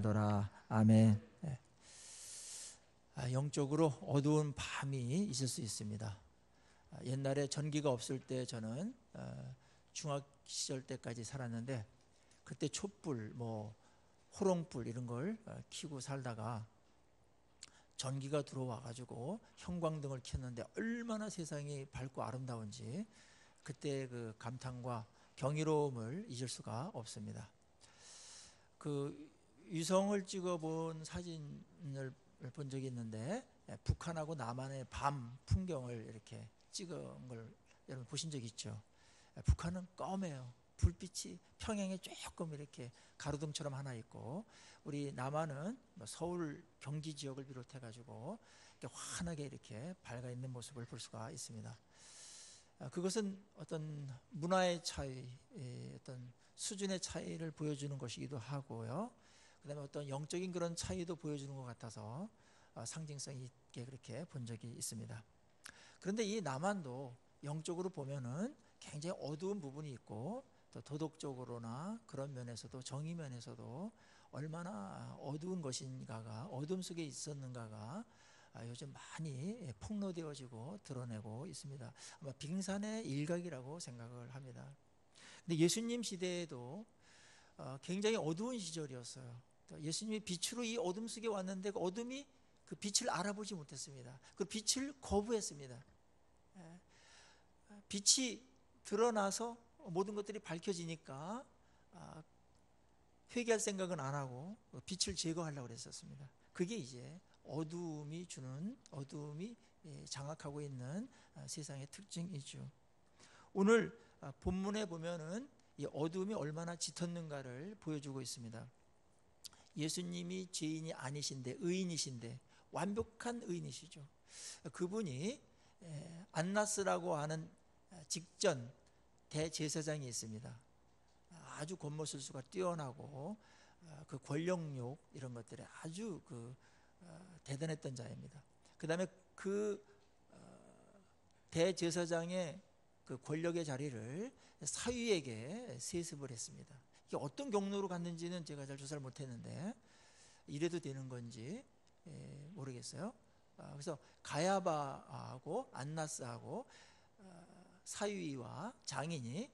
도라. 아멘. 예. 영적으로 어두운 밤이 있을 수 있습니다. 옛날에 전기가 없을 때 저는 중학 시절 때까지 살았는데, 그때 촛불, 호롱불 이런 걸 켜고 살다가 전기가 들어와 가지고 형광등을 켰는데 얼마나 세상이 밝고 아름다운지, 그때 그 감탄과 경이로움을 잊을 수가 없습니다. 그 위성을 찍어본 사진을 본 적이 있는데, 북한하고 남한의 밤 풍경을 이렇게 찍은 걸 여러분 보신 적 있죠? 북한은 검해요. 불빛이 평양에 조금 이렇게 가로등처럼 하나 있고, 우리 남한은 서울 경기 지역을 비롯해 가지고 환하게 이렇게 밝아 있는 모습을 볼 수가 있습니다. 그것은 어떤 문화의 차이, 어떤 수준의 차이를 보여주는 것이기도 하고요. 그 다음에 어떤 영적인 그런 차이도 보여주는 것 같아서 상징성 있게 그렇게 본 적이 있습니다. 그런데 이 남한도 영적으로 보면은 굉장히 어두운 부분이 있고, 또 도덕적으로나 그런 면에서도, 정의 면에서도 얼마나 어두운 것인가가, 어둠 속에 있었는가가 요즘 많이 폭로되어지고 드러내고 있습니다. 아마 빙산의 일각이라고 생각을 합니다. 근데 예수님 시대에도 굉장히 어두운 시절이었어요. 예수님이 빛으로 이 어둠 속에 왔는데, 그 어둠이 그 빛을 알아보지 못했습니다. 그 빛을 거부했습니다. 빛이 드러나서 모든 것들이 밝혀지니까 회개할 생각은 안 하고 빛을 제거하려고 했었습니다. 그게 이제 어둠이 장악하고 있는 세상의 특징이죠. 오늘 본문에 보면은 이 어둠이 얼마나 짙었는가를 보여주고 있습니다. 예수님이 죄인이 아니신데, 의인이신데, 완벽한 의인이시죠. 그분이 안나스라고 하는 직전 대제사장이 있습니다. 아주 권모술수가 뛰어나고 그 권력욕 이런 것들에 아주 대단했던 자입니다. 그 다음에 그 대제사장의 그 권력의 자리를 사위에게 세습을 했습니다. 이게 어떤 경로로 갔는지는 제가 잘 조사를 못했는데, 이래도 되는 건지 모르겠어요. 그래서 가야바하고 안나스하고 사위와 장인이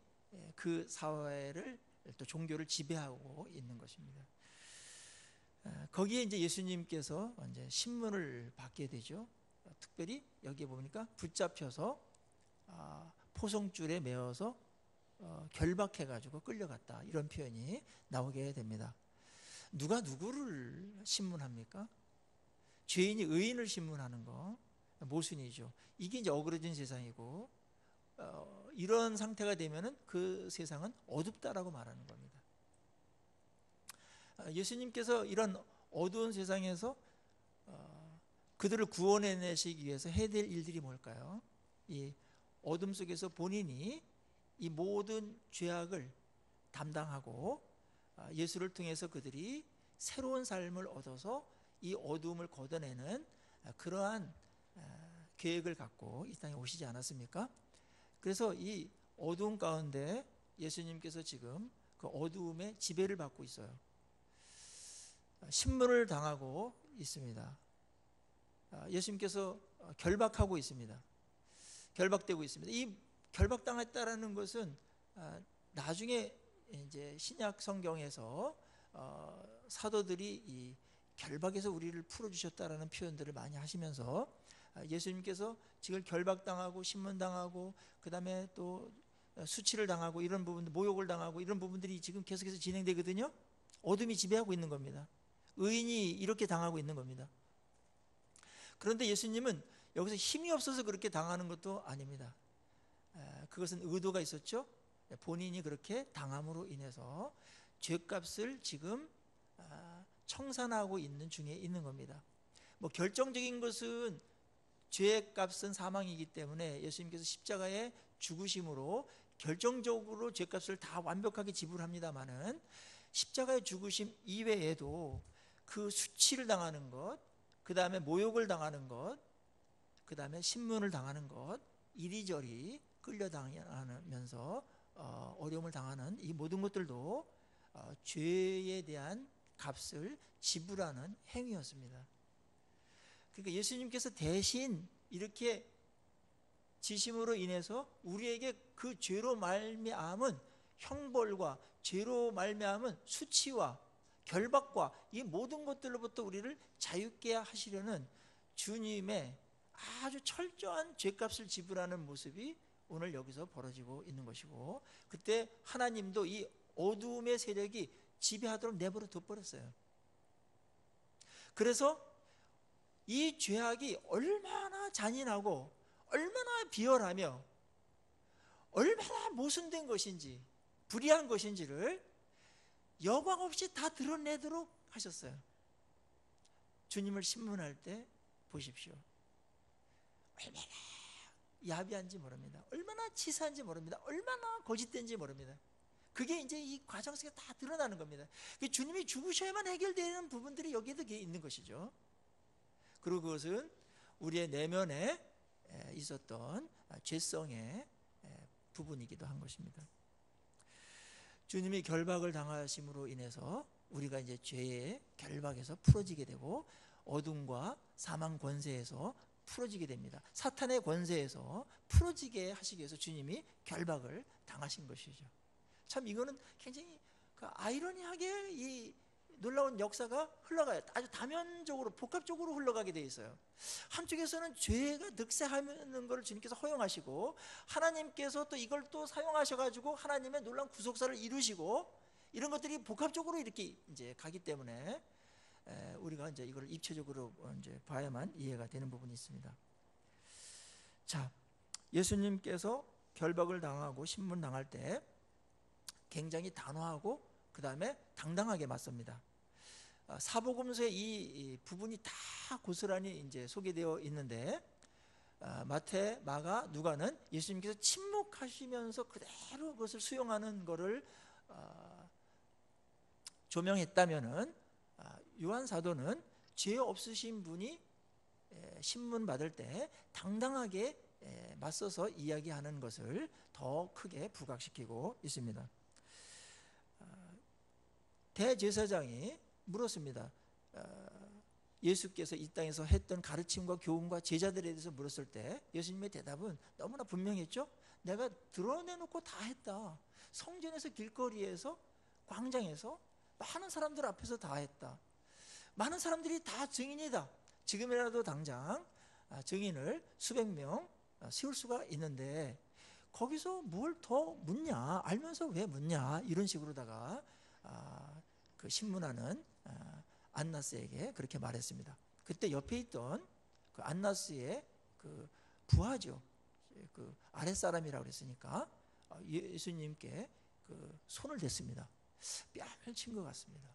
그 사회를, 또 종교를 지배하고 있는 것입니다. 거기에 이제 예수님께서 이제 신문을 받게 되죠. 특별히 여기에 보니까 붙잡혀서 포송줄에 매어서 결박해가지고 끌려갔다, 이런 표현이 나오게 됩니다. 누가 누구를 신문합니까? 죄인이 의인을 신문하는 거, 모순이죠. 이게 이제 어그러진 세상이고, 이런 상태가 되면은 그 세상은 어둡다라고 말하는 겁니다. 예수님께서 이런 어두운 세상에서 그들을 구원해내시기 위해서 해야 될 일들이 뭘까요? 이 어둠 속에서 본인이 이 모든 죄악을 담당하고, 예수를 통해서 그들이 새로운 삶을 얻어서 이 어둠을 걷어내는 그러한 계획을 갖고 이 땅에 오시지 않았습니까? 그래서 이 어두움 가운데 예수님께서 지금 그 어두움의 지배를 받고 있어요. 신문을 당하고 있습니다. 예수님께서 결박하고 있습니다. 결박되고 있습니다. 이 결박당했다라는 것은 나중에 이제 신약 성경에서 사도들이 이 결박에서 우리를 풀어주셨다라는 표현들을 많이 하시면서, 예수님께서 지금 결박당하고 신문당하고 그 다음에 또 수치를 당하고 이런 부분들, 모욕을 당하고 이런 부분들이 지금 계속해서 진행되거든요. 어둠이 지배하고 있는 겁니다. 의인이 이렇게 당하고 있는 겁니다. 그런데 예수님은 여기서 힘이 없어서 그렇게 당하는 것도 아닙니다. 그것은 의도가 있었죠. 본인이 그렇게 당함으로 인해서 죄값을 지금 청산하고 있는 중에 있는 겁니다. 결정적인 것은 죄값은 사망이기 때문에 예수님께서 십자가의 죽으심으로 결정적으로 죄값을 다 완벽하게 지불합니다마는, 십자가의 죽으심 이외에도 그 수치를 당하는 것, 그 다음에 모욕을 당하는 것, 그 다음에 신문을 당하는 것, 이리저리 끌려다니면서 어려움을 당하는 이 모든 것들도 죄에 대한 값을 지불하는 행위였습니다. 그러니까 예수님께서 대신 이렇게 지심으로 인해서 우리에게 그 죄로 말미암은 형벌과 죄로 말미암은 수치와 결박과 이 모든 것들로부터 우리를 자유케 하시려는 주님의 아주 철저한 죄값을 지불하는 모습이 오늘 여기서 벌어지고 있는 것이고, 그때 하나님도 이 어두움의 세력이 지배하도록 내버려 둬버렸어요. 그래서 이 죄악이 얼마나 잔인하고 얼마나 비열하며 얼마나 모순된 것인지, 불의한 것인지를 여과 없이 다 드러내도록 하셨어요. 주님을 신문할 때 보십시오. 얼마나 야비한지 모릅니다. 얼마나 치사한지 모릅니다. 얼마나 거짓된지 모릅니다. 그게 이제 이 과정 속에 다 드러나는 겁니다. 주님이 죽으셔야만 해결되는 부분들이 여기에도 있는 것이죠. 그리고 그것은 우리의 내면에 있었던 죄성의 부분이기도 한 것입니다. 주님이 결박을 당하심으로 인해서 우리가 이제 죄의 결박에서 풀어지게 되고 어둠과 사망 권세에서 풀어지게 됩니다. 사탄의 권세에서 풀어지게 하시기 위해서 주님이 결박을 당하신 것이죠. 참 이거는 굉장히 아이러니하게 이 놀라운 역사가 흘러가요. 아주 다면적으로 복합적으로 흘러가게 돼 있어요. 한쪽에서는 죄가 득세하는 것을 주님께서 허용하시고, 하나님께서 또 이걸 또 사용하셔가지고 하나님의 놀라운 구속사를 이루시고, 이런 것들이 복합적으로 이렇게 이제 가기 때문에 우리가 이제 이걸 입체적으로 이제 봐야만 이해가 되는 부분이 있습니다. 자, 예수님께서 결박을 당하고 신문 당할 때 굉장히 단호하고 그 다음에 당당하게 맞섭니다. 사복음서에 이 부분이 다 고스란히 이제 소개되어 있는데, 마태, 마가, 누가는 예수님께서 침묵하시면서 그대로 그것을 수용하는 것을 조명했다면은, 요한 사도는 죄 없으신 분이 신문 받을 때 당당하게 맞서서 이야기하는 것을 더 크게 부각시키고 있습니다. 대제사장이 물었습니다. 예수께서 이 땅에서 했던 가르침과 교훈과 제자들에 대해서 물었을 때 예수님의 대답은 너무나 분명했죠. 내가 드러내놓고 다 했다. 성전에서, 길거리에서, 광장에서, 많은 사람들 앞에서 다 했다. 많은 사람들이 다 증인이다. 지금이라도 당장 증인을 수백 명 세울 수가 있는데 거기서 뭘 더 묻냐, 알면서 왜 묻냐, 이런 식으로다가 그 신문하는 안나스에게 그렇게 말했습니다. 그때 옆에 있던 그 안나스의 그 부하죠, 그 아랫사람이라고 그랬으니까 예수님께 그 손을 댔습니다. 뺨을 친 것 같습니다.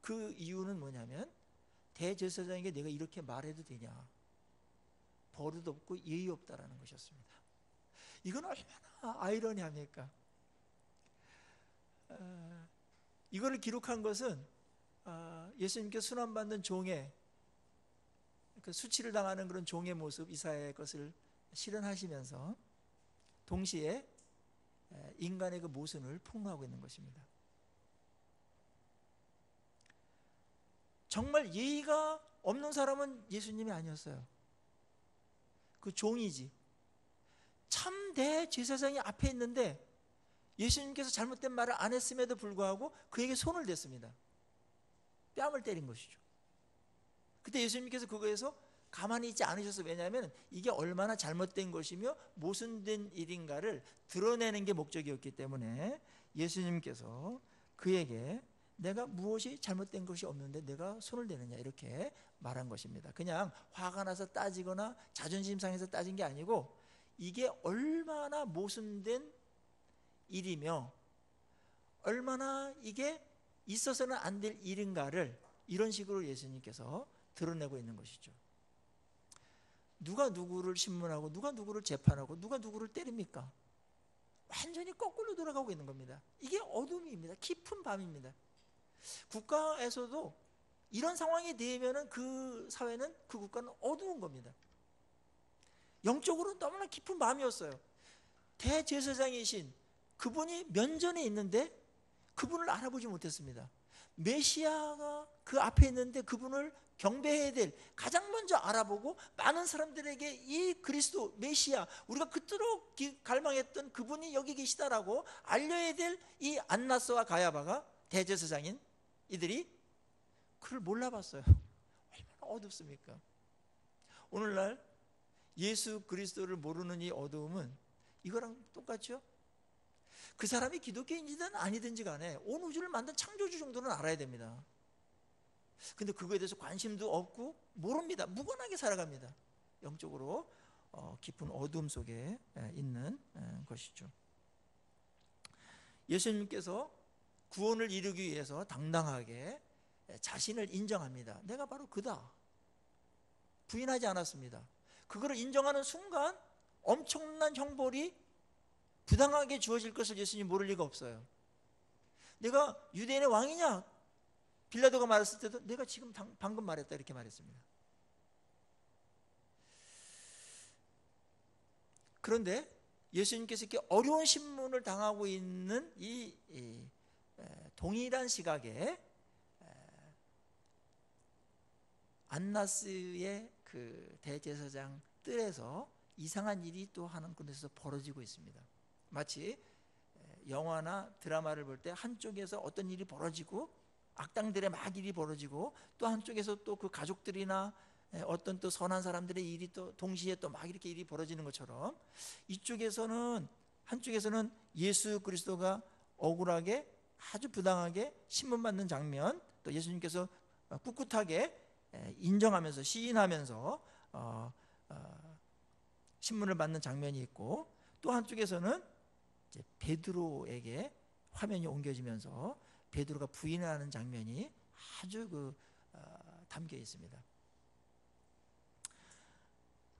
그 이유는 뭐냐면, 대제사장에게 내가 이렇게 말해도 되냐, 버릇 없고 예의 없다라는 것이었습니다. 이건 얼마나 아이러니합니까? 이거를 기록한 것은 예수님께 순환받는 종의, 그 수치를 당하는 그런 종의 모습, 이사야의 것을 실현하시면서 동시에 인간의 그 모순을 폭로하고 있는 것입니다. 정말 예의가 없는 사람은 예수님이 아니었어요. 그 종이지. 참 대제사장이 앞에 있는데 예수님께서 잘못된 말을 안 했음에도 불구하고 그에게 손을 댔습니다. 뺨을 때린 것이죠. 그때 예수님께서 그거에서 가만히 있지 않으셨어요. 왜냐하면 이게 얼마나 잘못된 것이며 모순된 일인가를 드러내는 게 목적이었기 때문에 예수님께서 그에게 내가 무엇이 잘못된 것이 없는데 내가 손을 대느냐, 이렇게 말한 것입니다. 그냥 화가 나서 따지거나 자존심 상해서 따진 게 아니고, 이게 얼마나 모순된 일이며 얼마나 이게 있어서는 안 될 일인가를 이런 식으로 예수님께서 드러내고 있는 것이죠. 누가 누구를 신문하고 누가 누구를 재판하고 누가 누구를 때립니까? 완전히 거꾸로 돌아가고 있는 겁니다. 이게 어둠입니다. 깊은 밤입니다. 국가에서도 이런 상황이 되면은 그 사회는, 그 국가는 어두운 겁니다. 영적으로 너무나 깊은 밤이었어요. 대제사장이신 그분이 면전에 있는데 그분을 알아보지 못했습니다. 메시아가 그 앞에 있는데 그분을 경배해야 될, 가장 먼저 알아보고 많은 사람들에게 이 그리스도 메시아, 우리가 그토록 갈망했던 그분이 여기 계시다라고 알려야 될 이 안나스와 가야바가, 대제사장인 이들이 그를 몰라봤어요. 얼마나 어둡습니까? 오늘날 예수 그리스도를 모르는 이 어두움은 이거랑 똑같죠? 그 사람이 기독교인이든 아니든지 간에 온 우주를 만든 창조주 정도는 알아야 됩니다. 근데 그거에 대해서 관심도 없고 모릅니다. 무관하게 살아갑니다. 영적으로 깊은 어두움 속에 있는 것이죠. 예수님께서 구원을 이루기 위해서 당당하게 자신을 인정합니다. 내가 바로 그다. 부인하지 않았습니다. 그거를 인정하는 순간 엄청난 형벌이 부당하게 주어질 것을 예수님이 모를 리가 없어요. 내가 유대인의 왕이냐? 빌라도가 말했을 때도 내가 지금 방금 말했다 이렇게 말했습니다. 그런데 예수님께서 이렇게 어려운 신문을 당하고 있는 이 동일한 시각에 안나스의 그 대제사장 뜰에서 이상한 일이 또 하는 곳에서 벌어지고 있습니다. 마치 영화나 드라마를 볼 때 한쪽에서 어떤 일이 벌어지고 악당들의 막 일이 벌어지고 또 한쪽에서 또 그 가족들이나 어떤 또 선한 사람들의 일이 또 동시에 또 막 이렇게 일이 벌어지는 것처럼 한쪽에서는 예수 그리스도가 억울하게 아주 부당하게 신문받는 장면, 또 예수님께서 꿋꿋하게 인정하면서 시인하면서 신문을 받는 장면이 있고, 또 한쪽에서는 이제 베드로에게 화면이 옮겨지면서 베드로가 부인하는 장면이 아주 담겨 있습니다.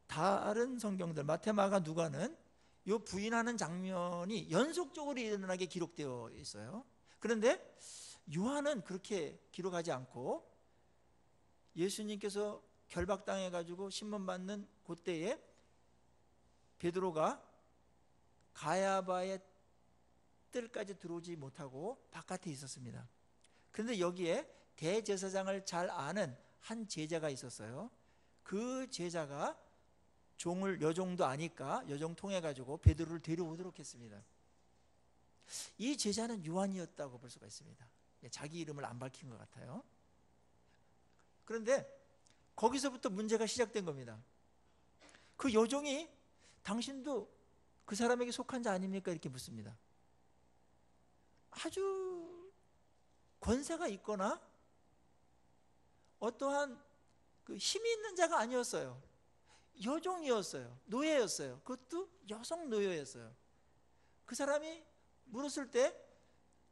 다른 성경들 마태, 마가, 누가는 이 부인하는 장면이 연속적으로 일어나게 기록되어 있어요. 그런데 요한은 그렇게 기록하지 않고 예수님께서 결박당해 가지고 신문받는 그때에 베드로가 가야바의 뜰까지 들어오지 못하고 바깥에 있었습니다. 그런데 여기에 대제사장을 잘 아는 한 제자가 있었어요. 그 제자가 여종도 아니까 여종 통해 가지고 베드로를 데려오도록 했습니다. 이 제자는 요한이었다고 볼 수가 있습니다. 자기 이름을 안 밝힌 것 같아요. 그런데 거기서부터 문제가 시작된 겁니다. 그 여종이 당신도 그 사람에게 속한 자 아닙니까? 이렇게 묻습니다. 아주 권세가 있거나 어떠한 그 힘이 있는 자가 아니었어요. 여종이었어요. 노예였어요. 그것도 여성 노예였어요. 그 사람이 물었을 때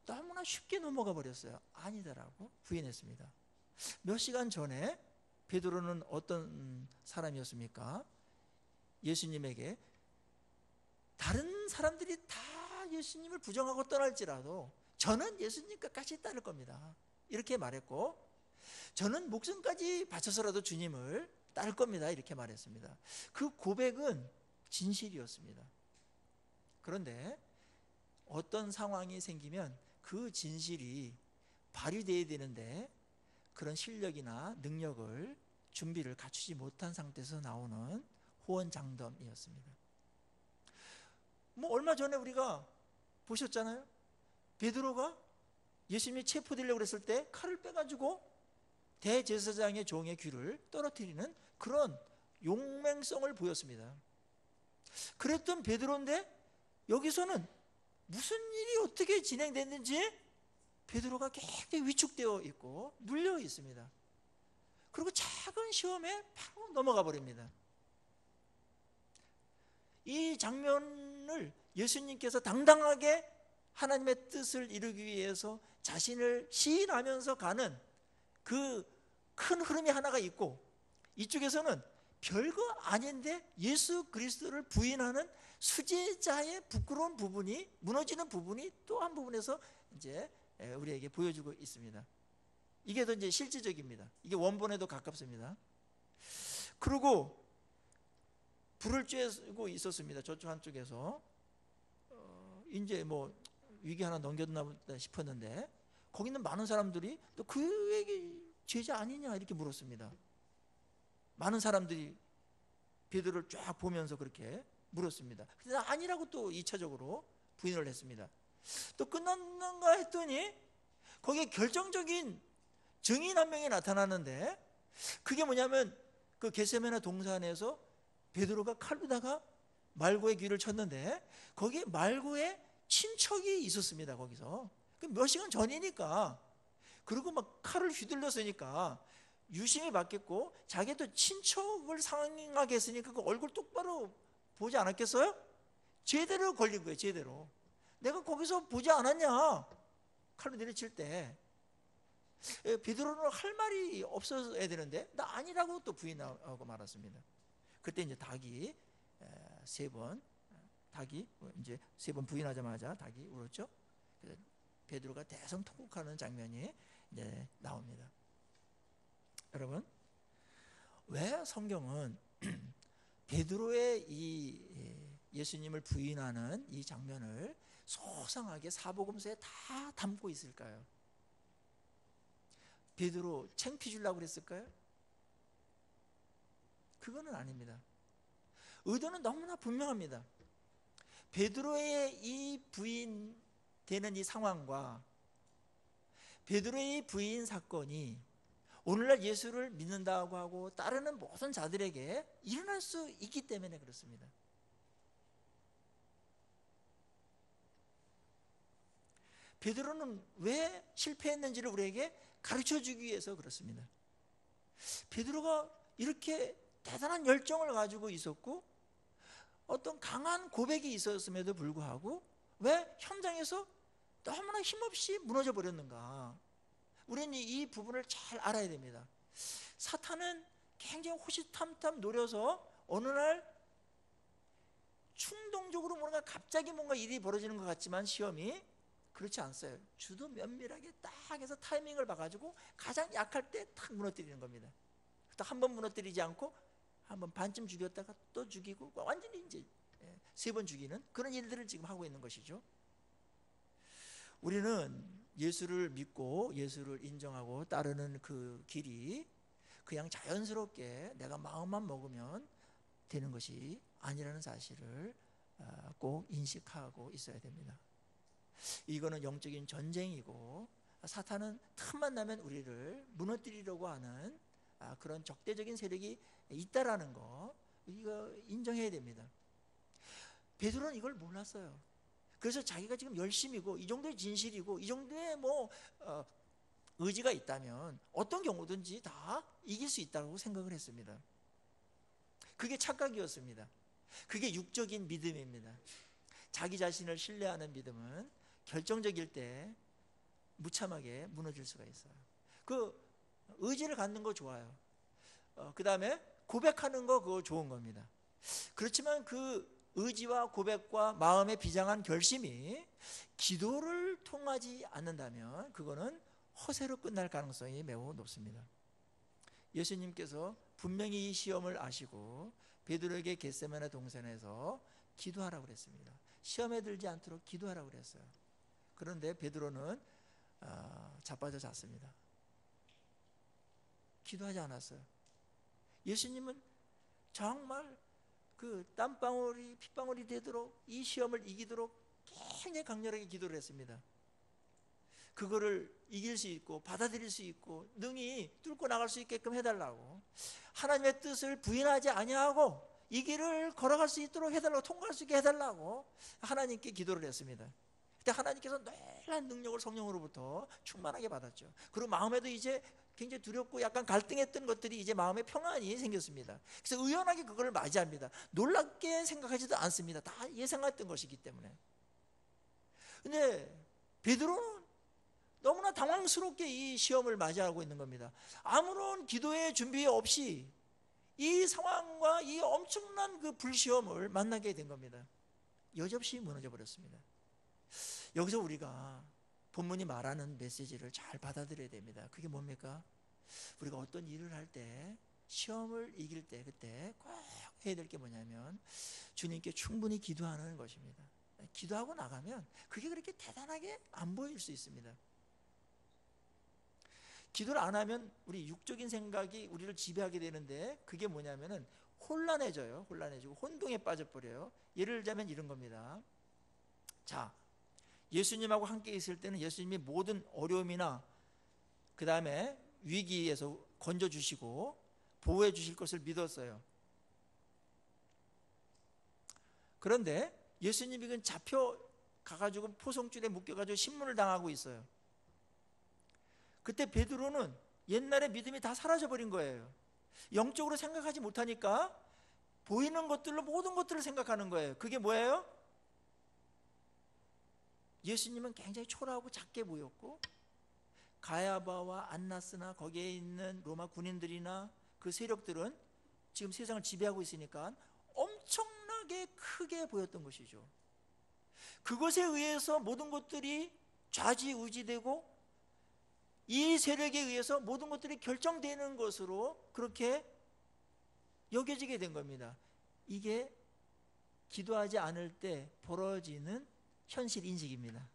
너무나 쉽게 넘어가 버렸어요. 아니다라고 부인했습니다. 몇 시간 전에 베드로는 어떤 사람이었습니까? 예수님에게 다른 사람들이 다 예수님을 부정하고 떠날지라도 저는 예수님 끝까지 따를 겁니다. 이렇게 말했고, 저는 목숨까지 바쳐서라도 주님을 따를 겁니다. 이렇게 말했습니다. 그 고백은 진실이었습니다. 그런데 어떤 상황이 생기면 그 진실이 발휘되어야 되는데 그런 실력이나 능력을 준비를 갖추지 못한 상태에서 나오는 호언장담이었습니다. 얼마 전에 우리가 보셨잖아요. 베드로가 예수님이 체포되려고 했을 때 칼을 빼가지고 대제사장의 종의 귀를 떨어뜨리는 그런 용맹성을 보였습니다. 그랬던 베드로인데 여기서는 무슨 일이 어떻게 진행됐는지 베드로가 굉장히 위축되어 있고 눌려 있습니다. 그리고 작은 시험에 바로 넘어가 버립니다. 이 장면을 예수님께서 당당하게 하나님의 뜻을 이루기 위해서 자신을 시인하면서 가는 그 큰 흐름이 하나가 있고, 이쪽에서는 별거 아닌데 예수 그리스도를 부인하는 수제자의 부끄러운 부분이, 무너지는 부분이 또 한 부분에서 이제 우리에게 보여주고 있습니다. 이게 더 이제 실질적입니다. 이게 원본에도 가깝습니다. 그리고 불을 쬐고 있었습니다. 저쪽 한쪽에서 이제 위기 하나 넘겼나 보다 싶었는데 거기 있는 많은 사람들이 또 그에게 제자 아니냐 이렇게 물었습니다. 많은 사람들이 베드로를 쫙 보면서 그렇게 물었습니다. 그래서 아니라고 또 2차적으로 부인을 했습니다. 또 끝났는가 했더니 거기에 결정적인 증인 한 명이 나타나는데, 그게 뭐냐면 그 겟세마네 동산에서 베드로가 칼로다가 말고의 귀를 쳤는데 거기에 말고의 친척이 있었습니다. 거기서 몇 시간 전이니까, 그리고 막 칼을 휘둘렀으니까 유심히 봤겠고, 자기도 친척을 상하게 했으니까 그 얼굴 똑바로 보지 않았겠어요? 제대로 걸린 거예요. 제대로. 내가 거기서 보지 않았냐, 칼로 내리칠 때. 베드로는 할 말이 없어야 되는데 나 아니라고 또 부인하고 말았습니다. 그때 이제 닭이 이제 세 번 부인하자마자 닭이 울었죠. 베드로가 대성통곡하는 장면이 이제 나옵니다. 여러분, 왜 성경은 베드로의 이 예수님을 부인하는 이 장면을 소상하게 사복음서에 다 담고 있을까요? 베드로 창피 주려고 그랬을까요? 그거는 아닙니다. 의도는 너무나 분명합니다. 베드로의 이 부인되는 이 상황과 베드로의 부인 사건이 오늘날 예수를 믿는다고 하고 따르는 모든 자들에게 일어날 수 있기 때문에 그렇습니다. 베드로는 왜 실패했는지를 우리에게 가르쳐주기 위해서 그렇습니다. 베드로가 이렇게 대단한 열정을 가지고 있었고 어떤 강한 고백이 있었음에도 불구하고 왜 현장에서 너무나 힘없이 무너져 버렸는가? 우리는 이 부분을 잘 알아야 됩니다. 사탄은 굉장히 호시탐탐 노려서 어느 날 충동적으로 뭔가 갑자기 뭔가 일이 벌어지는 것 같지만 시험이 그렇지 않아요. 주도 면밀하게 딱 해서 타이밍을 봐가지고 가장 약할 때 탁 무너뜨리는 겁니다. 또 한 번 무너뜨리지 않고 한 번 반쯤 죽였다가 또 죽이고 완전히 이제 세 번 죽이는 그런 일들을 지금 하고 있는 것이죠. 우리는 예수를 믿고 예수를 인정하고 따르는 그 길이 그냥 자연스럽게 내가 마음만 먹으면 되는 것이 아니라는 사실을 꼭 인식하고 있어야 됩니다. 이거는 영적인 전쟁이고 사탄은 틈만 나면 우리를 무너뜨리려고 하는 그런 적대적인 세력이 있다라는 거, 이거 인정해야 됩니다. 베드로는 이걸 몰랐어요. 그래서 자기가 지금 열심이고 이 정도의 진실이고 이 정도의 의지가 있다면 어떤 경우든지 다 이길 수 있다고 생각을 했습니다. 그게 착각이었습니다. 그게 육적인 믿음입니다. 자기 자신을 신뢰하는 믿음은 결정적일 때 무참하게 무너질 수가 있어요. 그 의지를 갖는 거 좋아요. 그 다음에 고백하는 거 그거 좋은 겁니다. 그렇지만 그 의지와 고백과 마음의 비장한 결심이 기도를 통하지 않는다면 그거는 허세로 끝날 가능성이 매우 높습니다. 예수님께서 분명히 이 시험을 아시고 베드로에게 겟세마네 동산에서 기도하라고 그랬습니다. 시험에 들지 않도록 기도하라고 그랬어요. 그런데 베드로는 자빠져 잤습니다. 기도하지 않았어요. 예수님은 정말 그 땀방울이 핏방울이 되도록 이 시험을 이기도록 굉장히 강렬하게 기도를 했습니다. 그거를 이길 수 있고 받아들일 수 있고 능히 뚫고 나갈 수 있게끔 해달라고, 하나님의 뜻을 부인하지 아니하고 이 길을 걸어갈 수 있도록 해달라고, 통과할 수 있게 해달라고 하나님께 기도를 했습니다. 그때 하나님께서 놀라운 능력을 성령으로부터 충만하게 받았죠. 그리고 마음에도 이제 굉장히 두렵고 약간 갈등했던 것들이 이제 마음에 평안이 생겼습니다. 그래서 의연하게 그걸 맞이합니다. 놀랍게 생각하지도 않습니다. 다 예상했던 것이기 때문에. 근데 베드로는 너무나 당황스럽게 이 시험을 맞이하고 있는 겁니다. 아무런 기도의 준비 없이 이 상황과 이 엄청난 그 불시험을 만나게 된 겁니다. 여지없이 무너져 버렸습니다. 여기서 우리가 본문이 말하는 메시지를 잘 받아들여야 됩니다. 그게 뭡니까? 우리가 어떤 일을 할 때, 시험을 이길 때, 그때 꼭 해야 될 게 뭐냐면 주님께 충분히 기도하는 것입니다. 기도하고 나가면 그게 그렇게 대단하게 안 보일 수 있습니다. 기도를 안 하면 우리 육적인 생각이 우리를 지배하게 되는데, 그게 뭐냐면은 혼란해져요. 혼란해지고 혼동에 빠져버려요. 예를 들자면 이런 겁니다. 자, 예수님하고 함께 있을 때는 예수님이 모든 어려움이나 그 다음에 위기에서 건져주시고 보호해 주실 것을 믿었어요. 그런데 예수님이 잡혀가가지고 포성줄에 묶여가지고 신문을 당하고 있어요. 그때 베드로는 옛날에 믿음이 다 사라져버린 거예요. 영적으로 생각하지 못하니까 보이는 것들로 모든 것들을 생각하는 거예요. 그게 뭐예요? 예수님은 굉장히 초라하고 작게 보였고, 가야바와 안나스나 거기에 있는 로마 군인들이나 그 세력들은 지금 세상을 지배하고 있으니까 엄청나게 크게 보였던 것이죠. 그것에 의해서 모든 것들이 좌지우지되고 이 세력에 의해서 모든 것들이 결정되는 것으로 그렇게 여겨지게 된 겁니다. 이게 기도하지 않을 때 벌어지는 현실 인식입니다.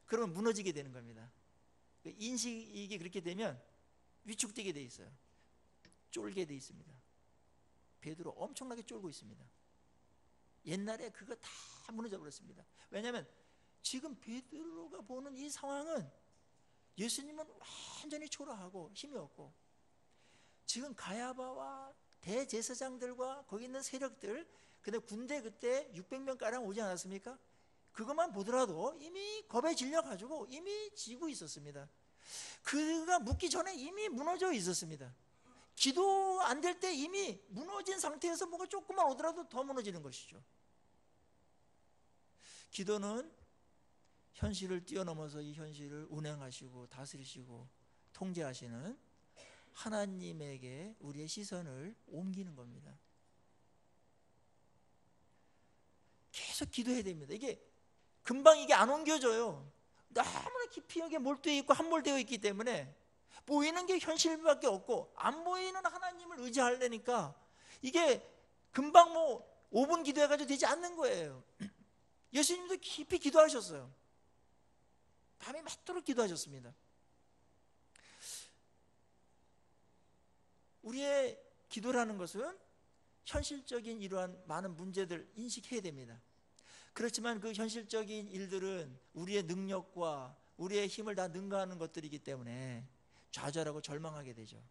그러면 무너지게 되는 겁니다. 인식이 그렇게 되면 위축되게 돼 있어요. 쫄게 돼 있습니다. 베드로 엄청나게 쫄고 있습니다. 옛날에 그거 다 무너져 버렸습니다. 왜냐하면 지금 베드로가 보는 이 상황은 예수님은 완전히 초라하고 힘이 없고, 지금 가야바와 대제사장들과 거기 있는 세력들, 근데 군대 그때 600명가량 오지 않았습니까? 그것만 보더라도 이미 겁에 질려가지고 이미 지고 있었습니다. 그가 묻기 전에 이미 무너져 있었습니다. 기도 안 될 때 이미 무너진 상태에서 뭐가 조금만 오더라도 더 무너지는 것이죠. 기도는 현실을 뛰어넘어서 이 현실을 운행하시고 다스리시고 통제하시는 하나님에게 우리의 시선을 옮기는 겁니다. 계속 기도해야 됩니다. 이게 금방 안 옮겨져요. 너무나 깊이 여기에 몰두해 있고 함몰되어 있기 때문에 보이는 게 현실밖에 없고 안 보이는 하나님을 의지하려니까 이게 금방 5분 기도해가지고 되지 않는 거예요. 예수님도 깊이 기도하셨어요. 밤에 맞도록 기도하셨습니다. 우리의 기도라는 것은 현실적인 이러한 많은 문제들 인식해야 됩니다. 그렇지만 그 현실적인 일들은 우리의 능력과 우리의 힘을 다 능가하는 것들이기 때문에 좌절하고 절망하게 되죠.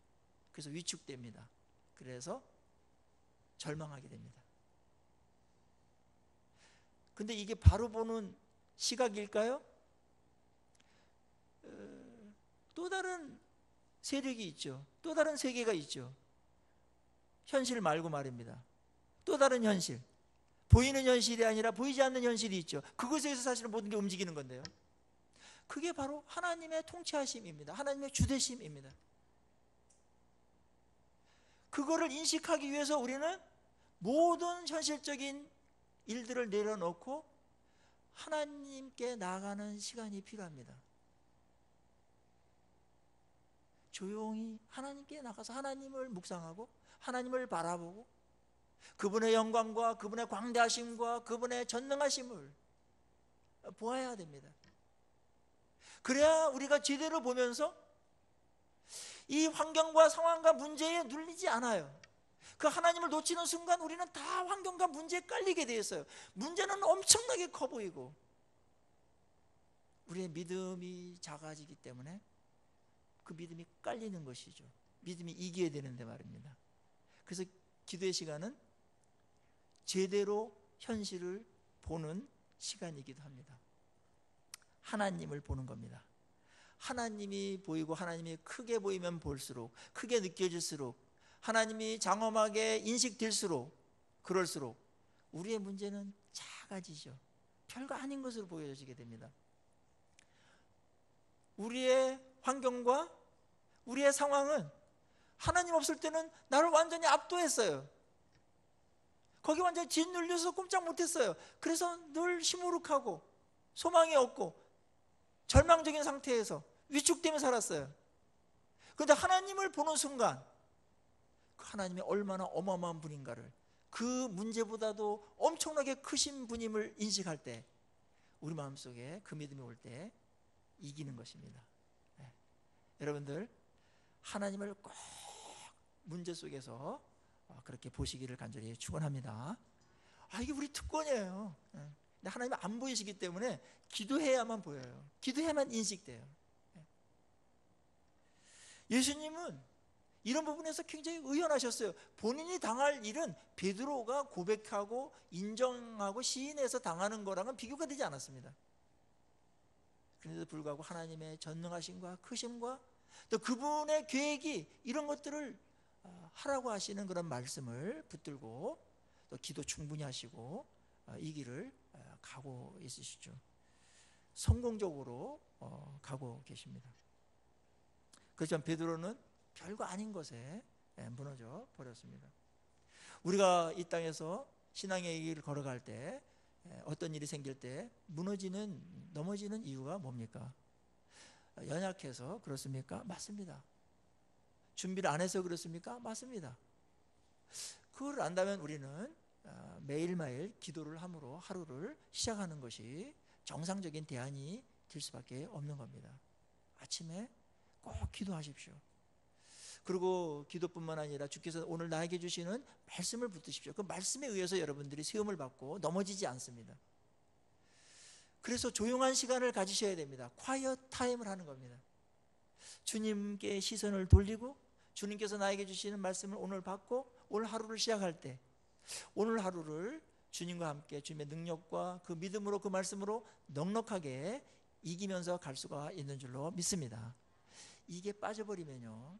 그래서 위축됩니다. 그래서 절망하게 됩니다. 근데 이게 바로 보는 시각일까요? 또 다른 세력이 있죠. 또 다른 세계가 있죠. 현실 말고 말입니다. 또 다른 현실, 보이는 현실이 아니라 보이지 않는 현실이 있죠. 그것에서 사실은 모든 게 움직이는 건데요, 그게 바로 하나님의 통치하심입니다. 하나님의 주대심입니다. 그거를 인식하기 위해서 우리는 모든 현실적인 일들을 내려놓고 하나님께 나아가는 시간이 필요합니다. 조용히 하나님께 나가서 하나님을 묵상하고 하나님을 바라보고 그분의 영광과 그분의 광대하심과 그분의 전능하심을 보아야 됩니다. 그래야 우리가 제대로 보면서 이 환경과 상황과 문제에 눌리지 않아요. 그 하나님을 놓치는 순간 우리는 다 환경과 문제에 깔리게 되어 있어요. 문제는 엄청나게 커 보이고 우리의 믿음이 작아지기 때문에 그 믿음이 깔리는 것이죠. 믿음이 이겨야 되는데 말입니다. 그래서 기도의 시간은 제대로 현실을 보는 시간이기도 합니다. 하나님을 보는 겁니다. 하나님이 보이고 하나님이 크게 보이면 볼수록, 크게 느껴질수록, 하나님이 장엄하게 인식될수록, 그럴수록 우리의 문제는 작아지죠. 별거 아닌 것으로 보여지게 됩니다. 우리의 환경과 우리의 상황은 하나님 없을 때는 나를 완전히 압도했어요. 거기 완전히 짓눌려서 꼼짝 못했어요. 그래서 늘 시무룩하고 소망이 없고 절망적인 상태에서 위축되며 살았어요. 그런데 하나님을 보는 순간 하나님이 얼마나 어마어마한 분인가를, 그 문제보다도 엄청나게 크신 분임을 인식할 때 우리 마음속에 그 믿음이 올 때 이기는 것입니다. 여러분들 하나님을 꼭 문제 속에서 그렇게 보시기를 간절히 축원합니다. 이게 우리 특권이에요. 근데 하나님은 안 보이시기 때문에 기도해야만 보여요. 기도해야만 인식돼요. 예수님은 이런 부분에서 굉장히 의연하셨어요. 본인이 당할 일은 베드로가 고백하고 인정하고 시인해서 당하는 거랑은 비교가 되지 않았습니다. 그런데도 불구하고 하나님의 전능하심과 크심과 또 그분의 계획이 이런 것들을 하라고 하시는 그런 말씀을 붙들고 또 기도 충분히 하시고 이 길을 가고 있으시죠. 성공적으로 가고 계십니다. 그렇지만 베드로는 별거 아닌 것에 무너져 버렸습니다. 우리가 이 땅에서 신앙의 길을 걸어갈 때 어떤 일이 생길 때 넘어지는 이유가 뭡니까? 연약해서 그렇습니까? 맞습니다. 준비를 안 해서 그렇습니까? 맞습니다. 그걸 안다면 우리는 매일매일 기도를 함으로 하루를 시작하는 것이 정상적인 대안이 될 수밖에 없는 겁니다. 아침에 꼭 기도하십시오. 그리고 기도뿐만 아니라 주께서 오늘 나에게 주시는 말씀을 붙드십시오. 그 말씀에 의해서 여러분들이 세움을 받고 넘어지지 않습니다. 그래서 조용한 시간을 가지셔야 됩니다. quiet 타임을 하는 겁니다. 주님께 시선을 돌리고 주님께서 나에게 주시는 말씀을 오늘 받고 오늘 하루를 시작할 때 오늘 하루를 주님과 함께 주님의 능력과 그 믿음으로 그 말씀으로 넉넉하게 이기면서 갈 수가 있는 줄로 믿습니다. 이게 빠져버리면요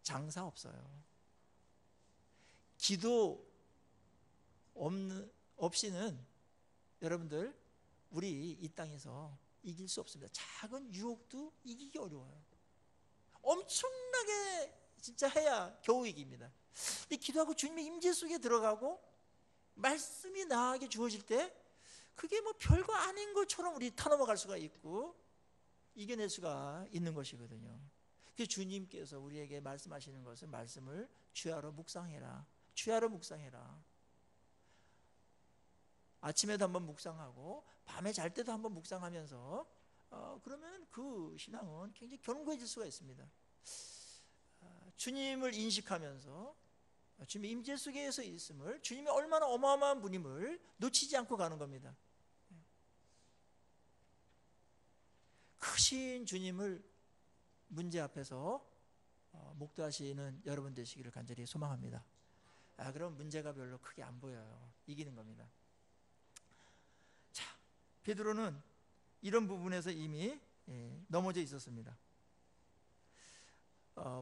장사 없어요. 기도 없이는 여러분들 우리 이 땅에서 이길 수 없습니다. 작은 유혹도 이기기 어려워요. 엄청나게 진짜 해야 겨우 이깁니다. 근데 기도하고 주님의 임재 속에 들어가고 말씀이 나에게 주어질 때 그게 뭐 별거 아닌 것처럼 우리 타넘어갈 수가 있고 이겨낼 수가 있는 것이거든요. 그래서 주님께서 우리에게 말씀하시는 것은 말씀을 주야로 묵상해라. 주야로 묵상해라. 아침에도 한번 묵상하고 밤에 잘 때도 한번 묵상하면서 그러면 그 신앙은 굉장히 견고해질 수가 있습니다. 주님을 인식하면서 주님의 임재 속에서 있음을 주님이 얼마나 어마어마한 분임을 놓치지 않고 가는 겁니다. 크신 주님을 문제 앞에서 목도하시는 여러분 되시기를 간절히 소망합니다. 그럼 문제가 별로 크게 안 보여요. 이기는 겁니다. 자, 베드로는 이런 부분에서 이미 넘어져 있었습니다.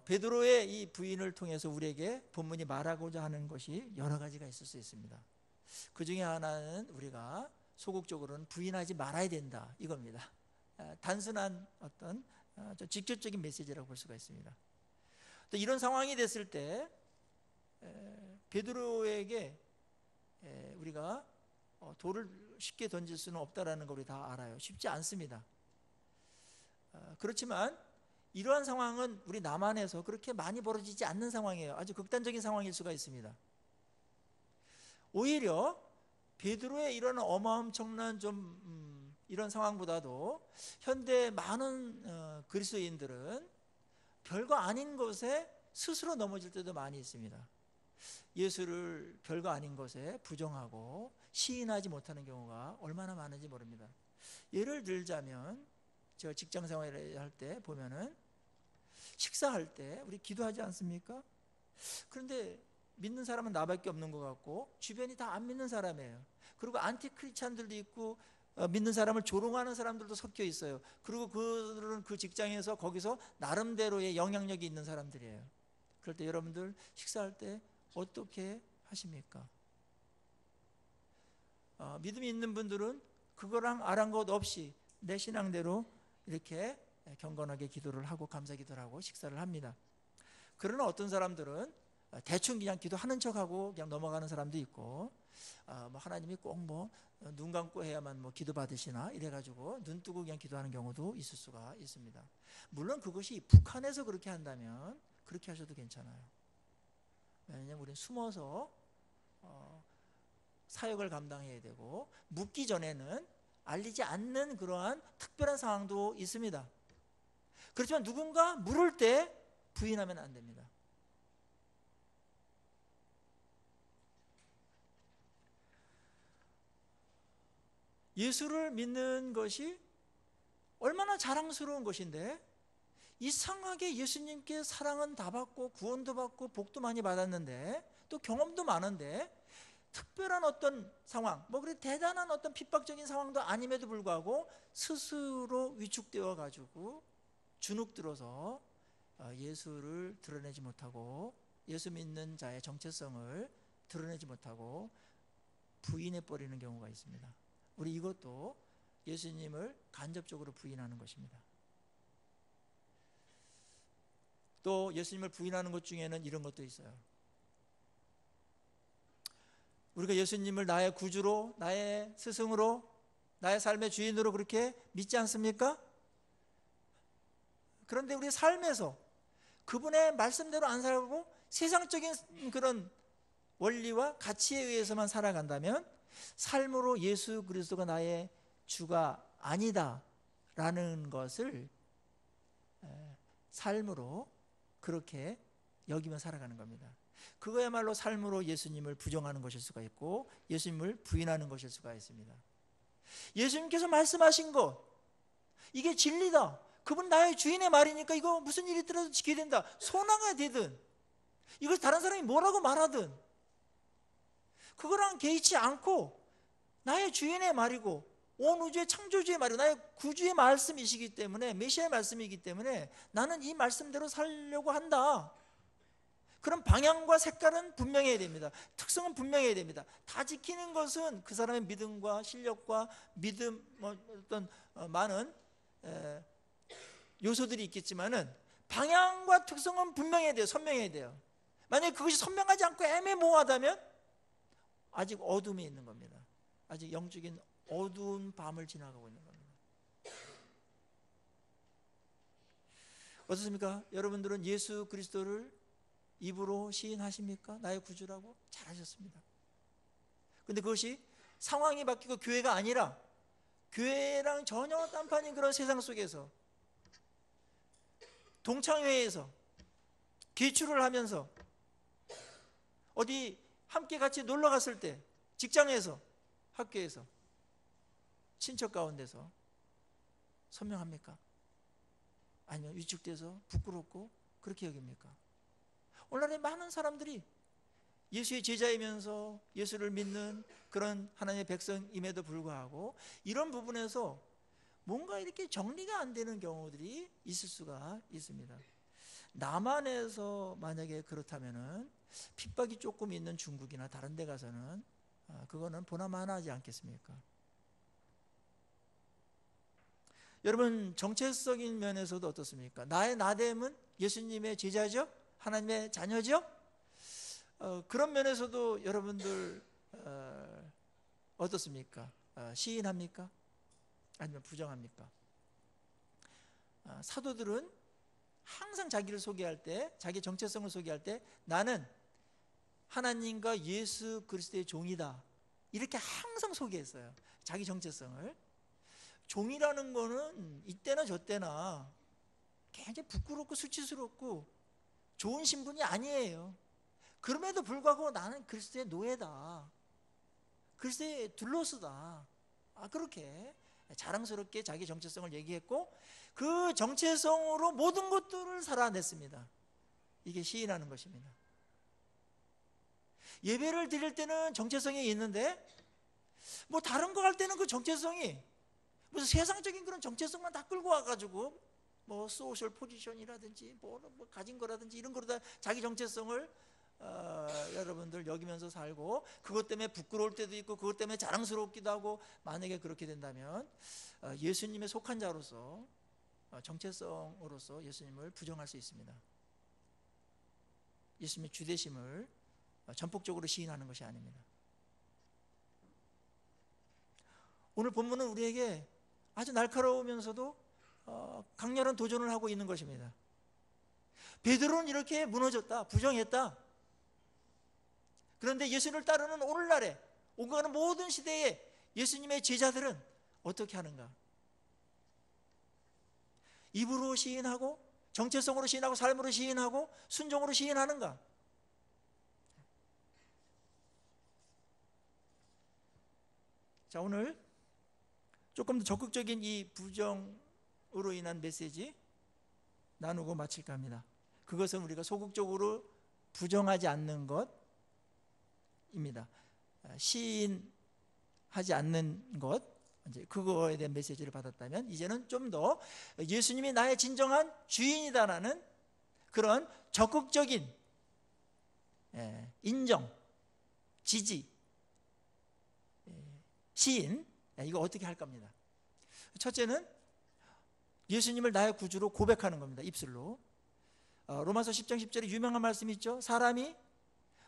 베드로의 이 부인을 통해서 우리에게 본문이 말하고자 하는 것이 여러 가지가 있을 수 있습니다. 그 중에 하나는 우리가 소극적으로는 부인하지 말아야 된다 이겁니다. 단순한 어떤 직접적인 메시지라고 볼 수가 있습니다. 또 이런 상황이 됐을 때 베드로에게 우리가 돌을 쉽게 던질 수는 없다라는 걸 우리 다 알아요. 쉽지 않습니다. 그렇지만 이러한 상황은 우리 남한에서 그렇게 많이 벌어지지 않는 상황이에요. 아주 극단적인 상황일 수가 있습니다. 오히려 베드로의 이런 어마어마한 이런 상황보다도 현대 많은 그리스도인들은 별거 아닌 것에 스스로 넘어질 때도 많이 있습니다. 예수를 별거 아닌 것에 부정하고 시인하지 못하는 경우가 얼마나 많은지 모릅니다. 예를 들자면 제가 직장 생활을 할 때 보면은 식사할 때 우리 기도하지 않습니까? 그런데 믿는 사람은 나밖에 없는 것 같고 주변이 다 안 믿는 사람이에요. 그리고 안티 크리스찬들도 있고 믿는 사람을 조롱하는 사람들도 섞여 있어요. 그리고 그들은 그 직장에서 거기서 나름대로의 영향력이 있는 사람들이에요. 그럴 때 여러분들 식사할 때 어떻게 하십니까? 믿음이 있는 분들은 그거랑 아랑곳 없이 내 신앙대로 이렇게 경건하게 기도를 하고 감사 기도를 하고 식사를 합니다. 그러나 어떤 사람들은 대충 그냥 기도하는 척하고 그냥 넘어가는 사람도 있고 뭐 하나님이 꼭 뭐 눈 감고 해야만 뭐 기도 받으시나 이래가지고 눈 뜨고 그냥 기도하는 경우도 있을 수가 있습니다. 물론 그것이 북한에서 그렇게 한다면 그렇게 하셔도 괜찮아요. 왜냐하면 우리는 숨어서 사역을 감당해야 되고 묻기 전에는 알리지 않는 그러한 특별한 상황도 있습니다. 그렇지만 누군가 물을 때 부인하면 안 됩니다. 예수를 믿는 것이 얼마나 자랑스러운 것인데, 이상하게 예수님께 사랑은 다 받고 구원도 받고 복도 많이 받았는데, 또 경험도 많은데, 특별한 어떤 상황, 그래 대단한 어떤 핍박적인 상황도 아님에도 불구하고 스스로 위축되어 가지고 주눅 들어서 예수를 드러내지 못하고, 예수 믿는 자의 정체성을 드러내지 못하고 부인해 버리는 경우가 있습니다. 우리 이것도 예수님을 간접적으로 부인하는 것입니다. 또 예수님을 부인하는 것 중에는 이런 것도 있어요. 우리가 예수님을 나의 구주로, 나의 스승으로, 나의 삶의 주인으로 그렇게 믿지 않습니까? 그런데 우리 삶에서 그분의 말씀대로 안 살고 세상적인 그런 원리와 가치에 의해서만 살아간다면 삶으로 예수 그리스도가 나의 주가 아니다라는 것을 삶으로 그렇게 여기며 살아가는 겁니다. 그거야말로 삶으로 예수님을 부정하는 것일 수가 있고 예수님을 부인하는 것일 수가 있습니다. 예수님께서 말씀하신 것, 이게 진리다, 그분 나의 주인의 말이니까 이거 무슨 일이 있더라도 지켜야 된다, 소나가 되든 이걸 다른 사람이 뭐라고 말하든 그거랑 개의치 않고 나의 주인의 말이고 온 우주의 창조주의 말이고 나의 구주의 말씀이시기 때문에, 메시아의 말씀이기 때문에 나는 이 말씀대로 살려고 한다. 그런 방향과 색깔은 분명해야 됩니다. 특성은 분명해야 됩니다. 다 지키는 것은 그 사람의 믿음과 실력과 믿음, 어떤 많은 요소들이 있겠지만은 방향과 특성은 분명해야 돼요. 선명해야 돼요. 만약에 그것이 선명하지 않고 애매모호하다면 아직 어둠에 있는 겁니다. 아직 영적인 어두운 밤을 지나가고 있는 겁니다. 어떻습니까? 여러분들은 예수 그리스도를 입으로 시인하십니까? 나의 구주라고? 잘하셨습니다. 근데 그것이 상황이 바뀌고 교회가 아니라 교회랑 전혀 딴판인 그런 세상 속에서 동창회에서 기출을 하면서 어디 함께 같이 놀러 갔을 때 직장에서 학교에서 친척 가운데서 선명합니까? 아니면 위축돼서 부끄럽고 그렇게 여깁니까? 오늘날에 많은 사람들이 예수의 제자이면서 예수를 믿는 그런 하나님의 백성임에도 불구하고 이런 부분에서 뭔가 이렇게 정리가 안 되는 경우들이 있을 수가 있습니다. 남한에서 만약에 그렇다면은 핍박이 조금 있는 중국이나 다른 데 가서는 그거는 보나마나하지 않겠습니까? 여러분, 정체성인 면에서도 어떻습니까? 나의 나됨은 예수님의 제자죠? 하나님의 자녀죠? 그런 면에서도 여러분들 어떻습니까? 시인합니까? 아니면 부정합니까? 사도들은 항상 자기를 소개할 때, 자기 정체성을 소개할 때 나는 하나님과 예수 그리스도의 종이다, 이렇게 항상 소개했어요. 자기 정체성을. 종이라는 거는 이때나 저때나 굉장히 부끄럽고 수치스럽고 좋은 신분이 아니에요. 그럼에도 불구하고 나는 그리스도의 노예다, 그리스도의 둘로스다, 그렇게 자랑스럽게 자기 정체성을 얘기했고 그 정체성으로 모든 것들을 살아냈습니다. 이게 시인하는 것입니다. 예배를 드릴 때는 정체성이 있는데 뭐 다른 거 할 때는 그 정체성이 무슨 세상적인 그런 정체성만 다 끌고 와가지고 뭐 소셜 포지션이라든지 뭐 가진 거라든지 이런 거로 다 자기 정체성을 여러분들 여기면서 살고 그것 때문에 부끄러울 때도 있고 그것 때문에 자랑스럽기도 하고, 만약에 그렇게 된다면 예수님에 속한 자로서 정체성으로서 예수님을 부정할 수 있습니다. 예수님의 주되심을 전폭적으로 시인하는 것이 아닙니다. 오늘 본문은 우리에게 아주 날카로우면서도 강렬한 도전을 하고 있는 것입니다. 베드로는 이렇게 무너졌다, 부정했다. 그런데 예수를 따르는 오늘날에 오고 가는 모든 시대에 예수님의 제자들은 어떻게 하는가? 입으로 시인하고 정체성으로 시인하고 삶으로 시인하고 순종으로 시인하는가? 자, 오늘 조금 더 적극적인 이 부정으로 인한 메시지 나누고 마칠까 합니다. 그것은 우리가 소극적으로 부정하지 않는 것입니다. 시인하지 않는 것, 이제 그거에 대한 메시지를 받았다면, 이제는 좀 더 예수님이 나의 진정한 주인이다라는 그런 적극적인 인정, 지지, 시인, 이거 어떻게 할 겁니다. 첫째는 예수님을 나의 구주로 고백하는 겁니다. 입술로. 로마서 10장 10절에 유명한 말씀이 있죠. 사람이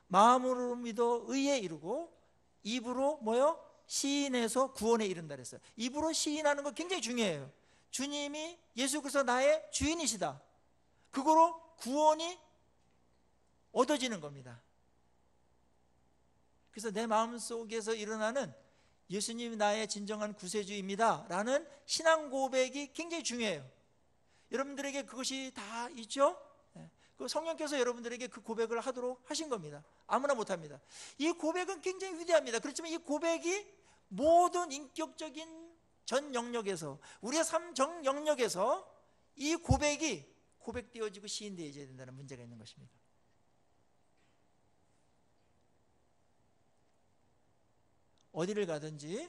마음으로 믿어 의에 이르고 입으로 뭐요? 시인해서 구원에 이른다 그랬어요. 입으로 시인하는 거 굉장히 중요해요. 주님이 예수 그리스도 나의 주인이시다. 그거로 구원이 얻어지는 겁니다. 그래서 내 마음속에서 일어나는 예수님이 나의 진정한 구세주입니다 라는 신앙 고백이 굉장히 중요해요. 여러분들에게 그것이 다 있죠? 그 성령께서 여러분들에게 그 고백을 하도록 하신 겁니다. 아무나 못합니다. 이 고백은 굉장히 위대합니다. 그렇지만 이 고백이 모든 인격적인 전 영역에서, 우리의 삶 전 영역에서 이 고백이 고백되어지고 시인되어져야 된다는 문제가 있는 것입니다. 어디를 가든지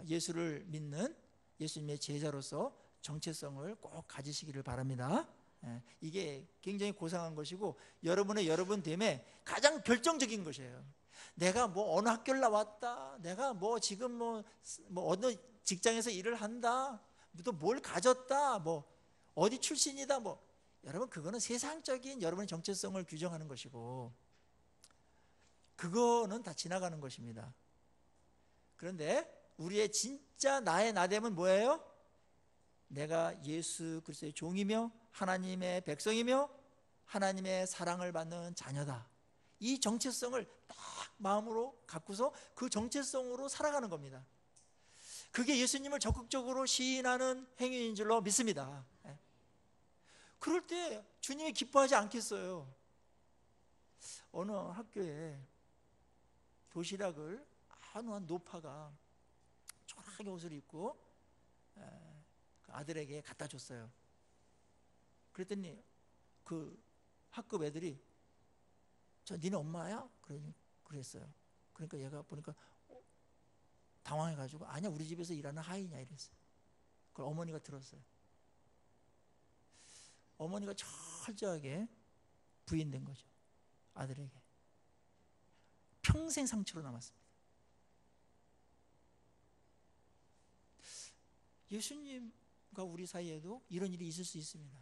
예수를 믿는 예수님의 제자로서 정체성을 꼭 가지시기를 바랍니다. 이게 굉장히 고상한 것이고 여러분됨에 가장 결정적인 것이에요. 내가 뭐 어느 학교를 나왔다, 내가 뭐 지금 뭐 어느 직장에서 일을 한다, 또 뭘 가졌다, 뭐 어디 출신이다, 뭐 여러분 그거는 세상적인 여러분의 정체성을 규정하는 것이고 그거는 다 지나가는 것입니다. 그런데 우리의 진짜 나의 나됨은 뭐예요? 내가 예수 그리스도의 종이며 하나님의 백성이며 하나님의 사랑을 받는 자녀다. 이 정체성을 딱 마음으로 갖고서 그 정체성으로 살아가는 겁니다. 그게 예수님을 적극적으로 시인하는 행위인 줄로 믿습니다. 그럴 때 주님이 기뻐하지 않겠어요? 어느 학교에 도시락을 한우한 노파가 초라하게 옷을 입고 그 아들에게 갖다 줬어요. 그랬더니 그 학급 애들이 저 니네 엄마야? 그랬어요. 그러니까 얘가 보니까 당황해가지고 아니야 우리 집에서 일하는 하인이야 이랬어요. 그걸 어머니가 들었어요. 어머니가 철저하게 부인된 거죠. 아들에게. 평생 상처로 남았습니다. 예수님과 우리 사이에도 이런 일이 있을 수 있습니다.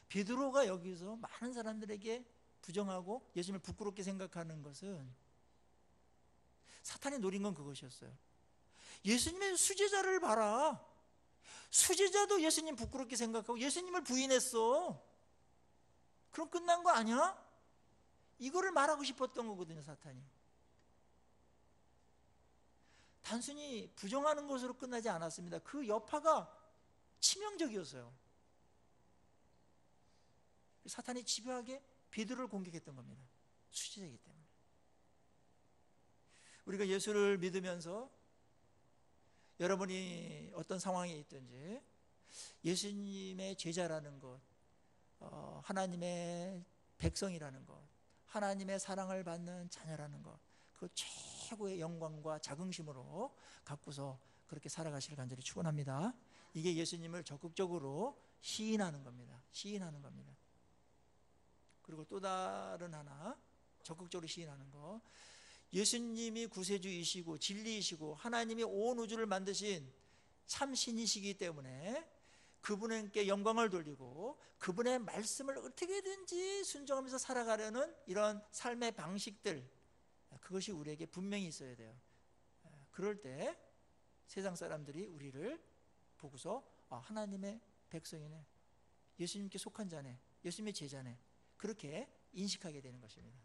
베드로가 여기서 많은 사람들에게 부정하고 예수님을 부끄럽게 생각하는 것은 사탄이 노린 건 그것이었어요. 예수님의 수제자를 봐라. 수제자도 예수님 부끄럽게 생각하고 예수님을 부인했어. 그럼 끝난 거 아니야? 이거를 말하고 싶었던 거거든요, 사탄이. 단순히 부정하는 것으로 끝나지 않았습니다. 그 여파가 치명적이었어요. 사탄이 집요하게 베드로를 공격했던 겁니다. 수제자이기 때문에. 우리가 예수를 믿으면서 여러분이 어떤 상황에 있든지 예수님의 제자라는 것, 하나님의 백성이라는 것, 하나님의 사랑을 받는 자녀라는 것, 그 최고의 영광과 자긍심으로 갖고서 그렇게 살아가시길 간절히 축원합니다. 이게 예수님을 적극적으로 시인하는 겁니다. 시인하는 겁니다. 그리고 또 다른 하나, 적극적으로 시인하는 거, 예수님이 구세주이시고 진리이시고 하나님이 온 우주를 만드신 참 신이시기 때문에 그분께 영광을 돌리고 그분의 말씀을 어떻게든지 순종하면서 살아가려는 이런 삶의 방식들, 그것이 우리에게 분명히 있어야 돼요. 그럴 때 세상 사람들이 우리를 보고서 하나님의 백성이네, 예수님께 속한 자네, 예수님의 제자네, 그렇게 인식하게 되는 것입니다.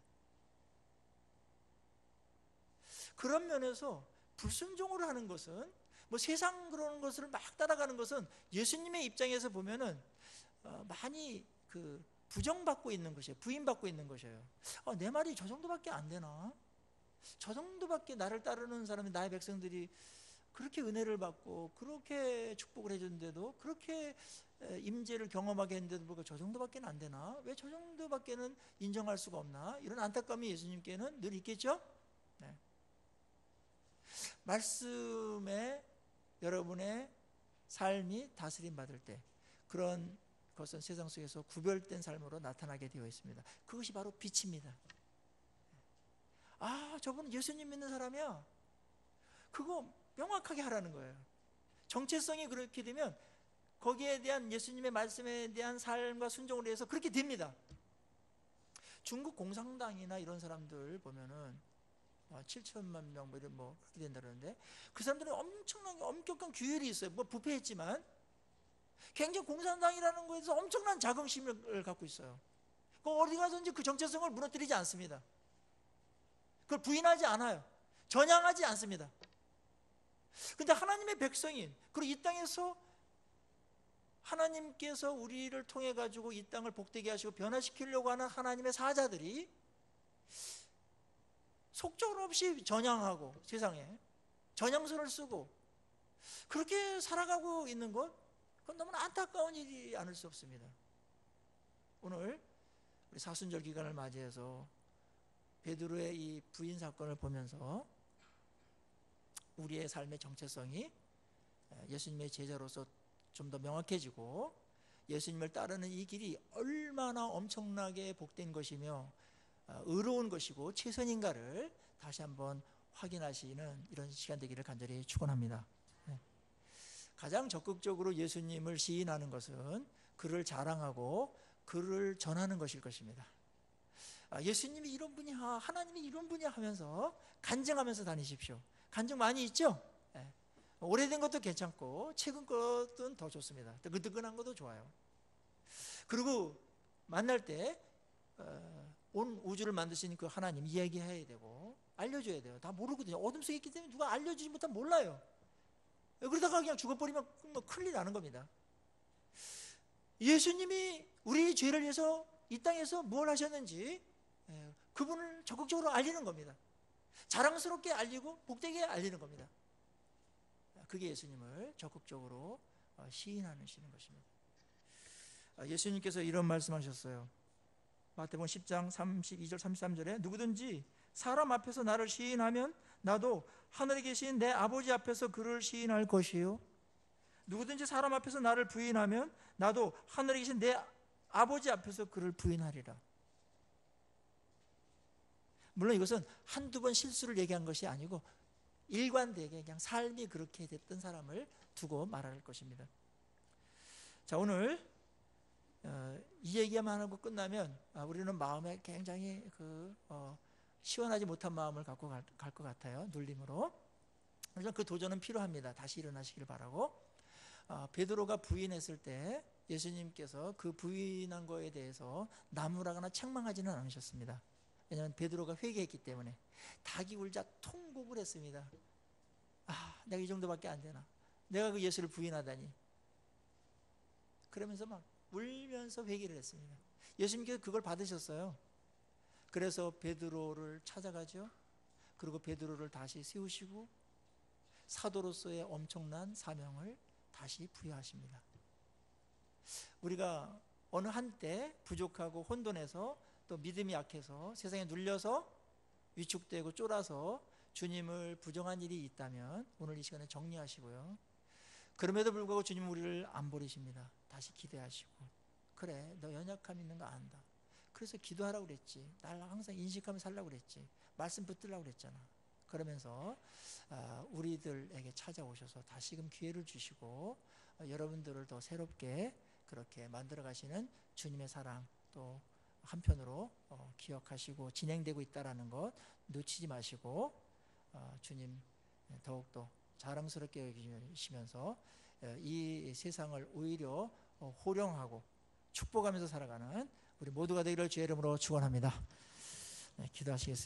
그런 면에서 불순종으로 하는 것은 뭐 세상 그러는 것을 막 따라가는 것은 예수님의 입장에서 보면은 많이 그 부정받고 있는 것이에요. 부인받고 있는 것이에요. 내 말이 저 정도밖에 안 되나? 저 정도밖에 나를 따르는 사람이, 나의 백성들이 그렇게 은혜를 받고 그렇게 축복을 해줬는데도, 그렇게 임재를 경험하게 했는데도 불구하고 저 정도밖에 안 되나? 왜 저 정도밖에는 인정할 수가 없나? 이런 안타까움이 예수님께는 늘 있겠죠? 네. 말씀에 여러분의 삶이 다스림 받을 때 그런 것은 세상 속에서 구별된 삶으로 나타나게 되어 있습니다. 그것이 바로 빛입니다. 저분은 예수님 믿는 사람이야. 그거 명확하게 하라는 거예요. 정체성이 그렇게 되면 거기에 대한 예수님의 말씀에 대한 삶과 순종을 위해서 그렇게 됩니다. 중국 공산당이나 이런 사람들 보면은 7천만 명 뭐 이런 뭐 그렇게 된다 그러는데, 그 사람들은 엄청난 엄격한 규율이 있어요. 뭐 부패했지만 굉장히 공산당이라는 거에서 엄청난 자긍심을 갖고 있어요. 어디 가서든지 그 정체성을 무너뜨리지 않습니다. 그걸 부인하지 않아요. 전향하지 않습니다. 근데 하나님의 백성인, 그리고 이 땅에서 하나님께서 우리를 통해 가지고 이 땅을 복되게 하시고 변화시키려고 하는 하나님의 사자들이 속절 없이 전향하고 세상에 전향선을 쓰고 그렇게 살아가고 있는 것, 그건 너무나 안타까운 일이 아닐 수 없습니다. 오늘 우리 사순절 기간을 맞이해서 베드로의 이 부인 사건을 보면서 우리의 삶의 정체성이 예수님의 제자로서 좀 더 명확해지고, 예수님을 따르는 이 길이 얼마나 엄청나게 복된 것이며 의로운 것이고 최선인가를 다시 한번 확인하시는 이런 시간 되기를 간절히 축원합니다. 가장 적극적으로 예수님을 시인하는 것은 그를 자랑하고 그를 전하는 것일 것입니다. 예수님이 이런 분이야, 하나님이 이런 분이야 하면서 간증하면서 다니십시오. 간증 많이 있죠? 오래된 것도 괜찮고 최근 것은 더 좋습니다. 뜨끈뜨끈한 것도 좋아요. 그리고 만날 때 온 우주를 만드신 그 하나님 이야기해야 되고 알려줘야 돼요. 다 모르거든요. 어둠 속에 있기 때문에 누가 알려주지 못하면 몰라요. 그러다가 그냥 죽어버리면 큰일 나는 겁니다. 예수님이 우리 죄를 위해서 이 땅에서 뭘 하셨는지 그분을 적극적으로 알리는 겁니다. 자랑스럽게 알리고 복되게 알리는 겁니다. 그게 예수님을 적극적으로 시인하시는 것입니다. 예수님께서 이런 말씀하셨어요. 마태복음 10장 32절 33절에 누구든지 사람 앞에서 나를 시인하면 나도 하늘에 계신 내 아버지 앞에서 그를 시인할 것이요, 누구든지 사람 앞에서 나를 부인하면 나도 하늘에 계신 내 아버지 앞에서 그를 부인하리라. 물론 이것은 한두 번 실수를 얘기한 것이 아니고 일관되게 그냥 삶이 그렇게 됐던 사람을 두고 말할 것입니다. 자, 오늘 이 얘기만 하고 끝나면 우리는 마음에 굉장히 시원하지 못한 마음을 갖고 갈 것 같아요. 눌림으로. 그래서 그 도전은 필요합니다. 다시 일어나시길 바라고. 베드로가 부인했을 때 예수님께서 그 부인한 거에 대해서 나무라거나 책망하지는 않으셨습니다. 왜냐하면 베드로가 회개했기 때문에. 닭이 울자 통곡을 했습니다. 내가 이 정도밖에 안 되나, 내가 그 예수를 부인하다니. 그러면서 막 울면서 회개를 했습니다. 예수님께서 그걸 받으셨어요. 그래서 베드로를 찾아가죠. 그리고 베드로를 다시 세우시고 사도로서의 엄청난 사명을 다시 부여하십니다. 우리가 어느 한때 부족하고 혼돈해서 또 믿음이 약해서 세상에 눌려서 위축되고 쫄아서 주님을 부정한 일이 있다면 오늘 이 시간에 정리하시고요. 그럼에도 불구하고 주님은 우리를 안 버리십니다. 다시 기대하시고, 그래 너 연약함 있는 거 안다. 그래서 기도하라고 그랬지. 날 항상 인식하며 살라고 그랬지. 말씀 붙들라고 그랬잖아. 그러면서 우리들에게 찾아오셔서 다시금 기회를 주시고 여러분들을 더 새롭게 그렇게 만들어 가시는 주님의 사랑 또 한편으로 기억하시고 진행되고 있다는 것 놓치지 마시고 주님 더욱더 자랑스럽게 여기시면서 이 세상을 오히려 호령하고 축복하면서 살아가는 우리 모두가 되기를 주의 이름으로 축원합니다. 기도하시겠습니다.